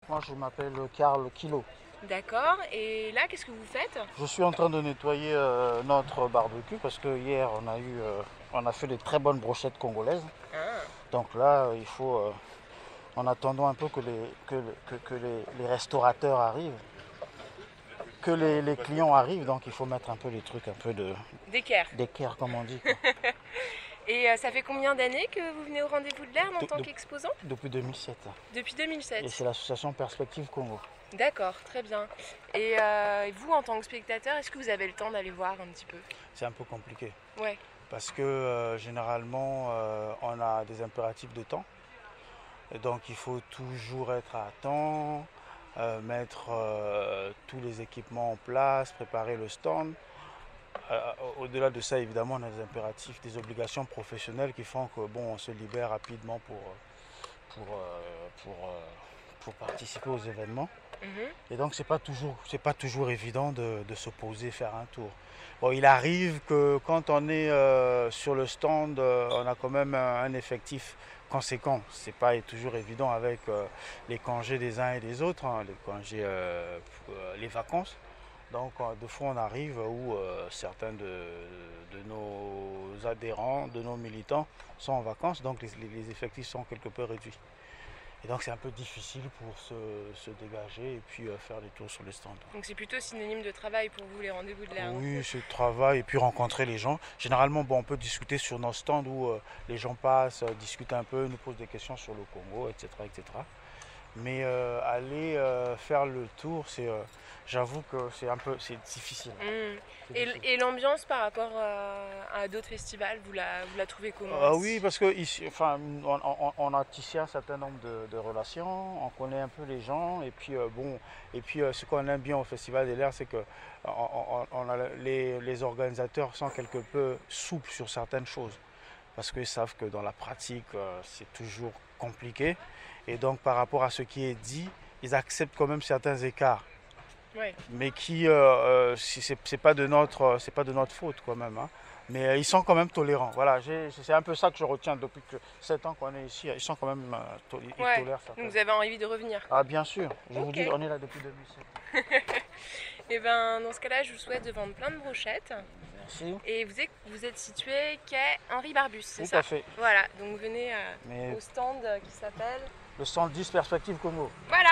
Moi, je m'appelle Karl Kilo. D'accord. Et là, qu'est-ce que vous faites? Je suis en train de nettoyer notre barbecue parce que hier, on a fait des très bonnes brochettes congolaises. Ah, Donc là, il faut, en attendant un peu que les restaurateurs arrivent, que les clients arrivent, donc il faut mettre un peu les trucs, un peu d'équerre. d'équerre, comme on dit, quoi. Et ça fait combien d'années que vous venez au Rendez-vous de l'Air en De- tant de- qu'exposant? Depuis 2007. Depuis Et 2007. c'est l'association Perspective Congo. D'accord, très bien. Et vous, en tant que spectateur, est-ce que vous avez le temps d'aller voir un petit peu? C'est un peu compliqué Ouais. parce que généralement, on a des impératifs de temps. Et donc il faut toujours être à temps, mettre tous les équipements en place, préparer le stand. Au-delà de ça, évidemment, on a des impératifs, des obligations professionnelles qui font que bon, on se libère rapidement pour, euh, pour, euh, pour participer aux événements. Mhm. Et donc c'est pas toujours évident de se poser, faire un tour. Bon, il arrive que quand on est sur le stand, on a quand même un effectif conséquent. C'est pas toujours évident avec les congés des uns et des autres, hein, les congés, les vacances. Donc de fois on arrive où certains de nos adhérents, de nos militants sont en vacances, donc les effectifs sont quelque peu réduits. Et donc c'est un peu difficile pour se dégager et puis faire des tours sur les stands. Donc c'est plutôt synonyme de travail pour vous, les Rendez-vous de l'Air, hein. Oui, c'est le travail et puis rencontrer les gens. Généralement, bon, on peut discuter sur nos stands où les gens passent, discutent un peu, nous posent des questions sur le Congo, etc. etc. Mais aller faire le tour, j'avoue que c'est difficile. Mm. C'est Et, difficile. et l'ambiance par rapport à d'autres festivals, vous la trouvez comment Oui, ici? parce que ici, enfin, on a tissé un certain nombre de relations, on connaît un peu les gens, et puis bon, et puis ce qu'on aime bien au Festival des L'air, c'est que les organisateurs sont quelque peu souples sur certaines choses, parce qu'ils savent que dans la pratique, c'est toujours compliqué, et donc par rapport à ce qui est dit, ils acceptent quand même certains écarts, Ouais. mais qui, c'est pas de notre faute quand même, hein. Mais ils sont quand même tolérants. Voilà, c'est un peu ça que je retiens depuis que 7 ans qu'on est ici. Ils sont quand même, ils Ouais. tolèrent Donc certaines. vous avez envie de revenir, Ah quoi. bien sûr, je vous Ok. dis, on est là depuis 2007. Et ben dans ce cas-là, je vous souhaite de vendre plein de brochettes. Merci. Et vous êtes situé quai Henri Barbus, c'est Tout ça? à fait. Voilà, donc venez Mais au stand qui s'appelle. le 110 Perspective Congo. Voilà,